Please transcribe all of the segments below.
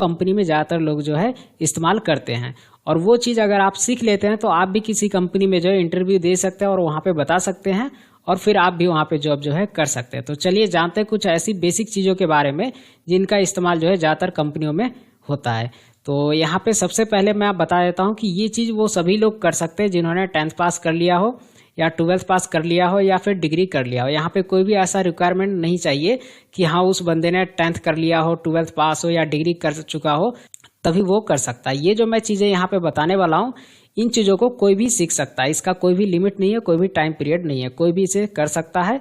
Company में ज़्यादातर लोग जो है इस्तेमाल करते हैं। और वो चीज़ अगर आप सीख लेते हैं तो आप भी किसी कंपनी में जो है इंटरव्यू दे सकते हैं और वहाँ पे बता सकते हैं, और फिर आप भी वहाँ पे जॉब जो है कर सकते हैं। तो चलिए जानते हैं कुछ ऐसी बेसिक चीज़ों के बारे में जिनका इस्तेमाल जो है ज़्यादातर कंपनियों में होता है। तो यहाँ पे सबसे पहले मैं आप बता देता हूँ कि ये चीज़ वो सभी लोग कर सकते हैं जिन्होंने 10th पास कर लिया हो या 12th पास कर लिया हो या फिर डिग्री कर लिया हो। यहाँ पे कोई भी ऐसा रिक्वायरमेंट नहीं चाहिए कि हाँ उस बंदे ने 10th कर लिया हो, 12th पास हो या डिग्री कर चुका हो तभी वो कर सकता है। ये जो मैं चीज़ें यहाँ पे बताने वाला हूँ, इन चीज़ों को कोई भी सीख सकता है, इसका कोई भी लिमिट नहीं है, कोई भी टाइम पीरियड नहीं है, कोई भी इसे कर सकता है,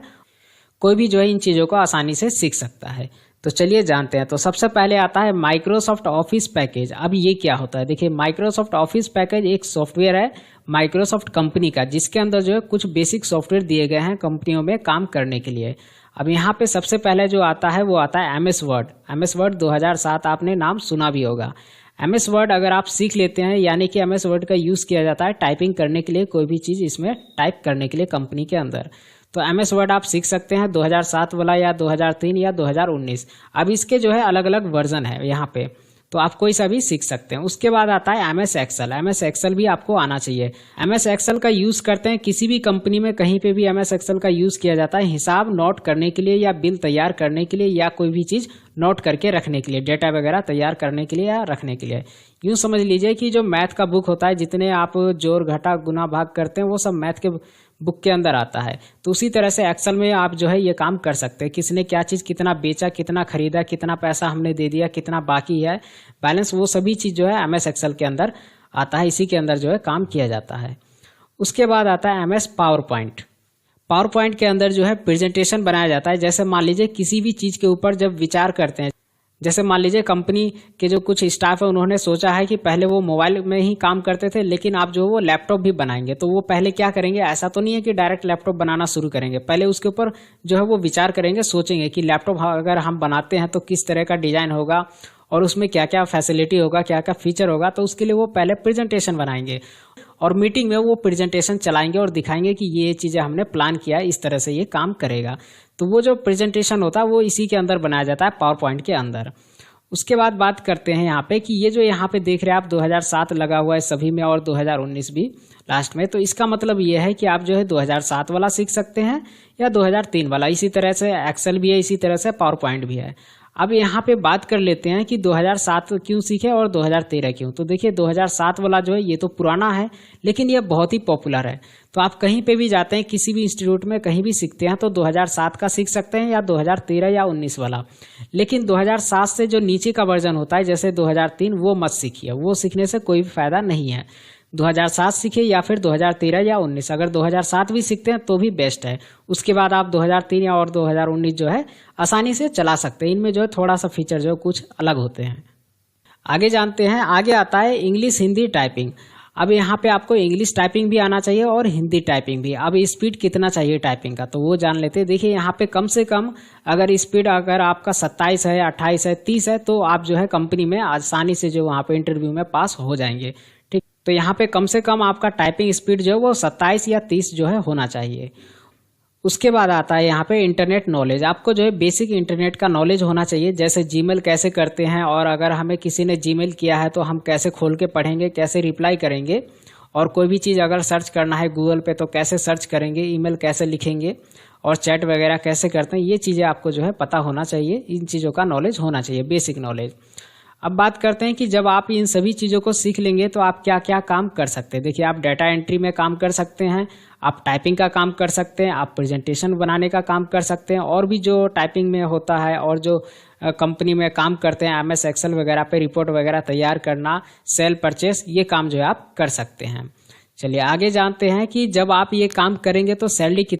कोई भी जो है इन चीज़ों को आसानी से सीख सकता है। तो चलिए जानते हैं। तो सबसे पहले आता है माइक्रोसॉफ्ट ऑफिस पैकेज। अब ये क्या होता है, देखिए माइक्रोसॉफ्ट ऑफिस पैकेज एक सॉफ्टवेयर है माइक्रोसॉफ्ट कंपनी का, जिसके अंदर जो है कुछ बेसिक सॉफ्टवेयर दिए गए हैं कंपनियों में काम करने के लिए। अब यहाँ पे सबसे पहले जो आता है वो आता है MS वर्ड। MS वर्ड 2007 आपने नाम सुना भी होगा। MS वर्ड अगर आप सीख लेते हैं, यानी कि MS वर्ड का यूज़ किया जाता है टाइपिंग करने के लिए, कोई भी चीज़ इसमें टाइप करने के लिए कंपनी के अंदर। तो MS वर्ड आप सीख सकते हैं 2007 वाला या 2003 या 2019। अब इसके जो है अलग अलग वर्जन है यहाँ पे, तो आप कोई सा भी सीख सकते हैं। उसके बाद आता है MS एक्सेल। MS एक्सेल भी आपको आना चाहिए। MS एक्सेल का यूज़ करते हैं किसी भी कंपनी में, कहीं पे भी MS एक्सेल का यूज़ किया जाता है हिसाब नोट करने के लिए या बिल तैयार करने के लिए या कोई भी चीज़ नोट करके रखने के लिए, डेटा वगैरह तैयार करने के लिए या रखने के लिए। यूँ समझ लीजिए कि जो मैथ का बुक होता है, जितने आप जोड़ घटा गुना भाग करते हैं वो सब मैथ के बुक के अंदर आता है। तो उसी तरह से एक्सेल में आप जो है ये काम कर सकते हैं। किसने क्या चीज़ कितना बेचा, कितना खरीदा, कितना पैसा हमने दे दिया, कितना बाकी है बैलेंस, वो सभी चीज़ जो है MS एक्सेल के अंदर आता है। इसी के अंदर जो है काम किया जाता है। उसके बाद आता है MS power point. Power point के अंदर जो है प्रेजेंटेशन बनाया जाता है। जैसे मान लीजिए किसी भी चीज़ के ऊपर जब विचार करते हैं, जैसे मान लीजिए कंपनी के जो कुछ स्टाफ है उन्होंने सोचा है कि पहले वो मोबाइल में ही काम करते थे, लेकिन आप जो वो लैपटॉप भी बनाएंगे, तो वो पहले क्या करेंगे, ऐसा तो नहीं है कि डायरेक्ट लैपटॉप बनाना शुरू करेंगे, पहले उसके ऊपर जो है वो विचार करेंगे, सोचेंगे कि लैपटॉप अगर हम बनाते हैं तो किस तरह का डिजाइन होगा और उसमें क्या क्या फैसिलिटी होगा, क्या क्या फीचर होगा। तो उसके लिए वो पहले प्रेजेंटेशन बनाएंगे और मीटिंग में वो प्रेजेंटेशन चलाएंगे और दिखाएंगे कि ये चीज़ें हमने प्लान किया है, इस तरह से ये काम करेगा। तो वो जो प्रेजेंटेशन होता है वो इसी के अंदर बनाया जाता है, पावर पॉइंट के अंदर। उसके बाद बात करते हैं यहाँ पे कि ये जो यहाँ पे देख रहे हैं आप 2007 लगा हुआ है सभी में और 2019 भी लास्ट में। तो इसका मतलब ये है कि आप जो है 2007 वाला सीख सकते हैं या 2003 वाला। इसी तरह से एक्सेल भी है, इसी तरह से पावर पॉइंट भी है। अब यहाँ पे बात कर लेते हैं कि 2007 क्यों सीखे और 2013 क्यों। तो देखिए 2007 वाला जो है ये तो पुराना है, लेकिन ये बहुत ही पॉपुलर है। तो आप कहीं पे भी जाते हैं, किसी भी इंस्टीट्यूट में कहीं भी सीखते हैं तो 2007 का सीख सकते हैं या 2013 या 19 वाला। लेकिन 2007 से जो नीचे का वर्जन होता है जैसे 2003, वो मत सीखिए, वो सीखने से कोई भी फायदा नहीं है। 2007 सीखिए या फिर 2013 या 19। अगर 2007 भी सीखते हैं तो भी बेस्ट है। उसके बाद आप 2003 या और 2019 जो है आसानी से चला सकते हैं। इनमें जो है थोड़ा सा फीचर जो है कुछ अलग होते हैं। आगे जानते हैं। आगे आता है इंग्लिश हिंदी टाइपिंग। अब यहाँ पे आपको इंग्लिश टाइपिंग भी आना चाहिए और हिंदी टाइपिंग भी। अब स्पीड कितना चाहिए टाइपिंग का तो वो जान लेते हैं। देखिए यहाँ पे कम से कम अगर स्पीड अगर आपका 27 है, 28 है, 30 है तो आप जो है कंपनी में आसानी से जो वहाँ पे इंटरव्यू में पास हो जाएंगे। ठीक, तो यहाँ पे कम से कम आपका टाइपिंग स्पीड जो है वो 27 या 30 जो है होना चाहिए। उसके बाद आता है यहाँ पे इंटरनेट नॉलेज। आपको जो है बेसिक इंटरनेट का नॉलेज होना चाहिए, जैसे जीमेल कैसे करते हैं और अगर हमें किसी ने जीमेल किया है तो हम कैसे खोल के पढ़ेंगे, कैसे रिप्लाई करेंगे, और कोई भी चीज़ अगर सर्च करना है गूगल पे तो कैसे सर्च करेंगे, ईमेल कैसे लिखेंगे और चैट वगैरह कैसे करते हैं, ये चीज़ें आपको जो है पता होना चाहिए। इन चीज़ों का नॉलेज होना चाहिए, बेसिक नॉलेज। अब बात करते हैं कि जब आप इन सभी चीज़ों को सीख लेंगे तो आप क्या क्या काम कर सकते हैं। देखिए आप डाटा एंट्री में काम कर सकते हैं, आप टाइपिंग का काम कर सकते हैं, आप प्रेजेंटेशन बनाने का काम कर सकते हैं, और भी जो टाइपिंग में होता है और जो कंपनी में काम करते हैं MS एक्सेल वगैरह पे रिपोर्ट वगैरह तैयार करना, सेल परचेस, ये काम जो है आप कर सकते हैं। चलिए आगे जानते हैं कि जब आप ये काम करेंगे तो सैलरी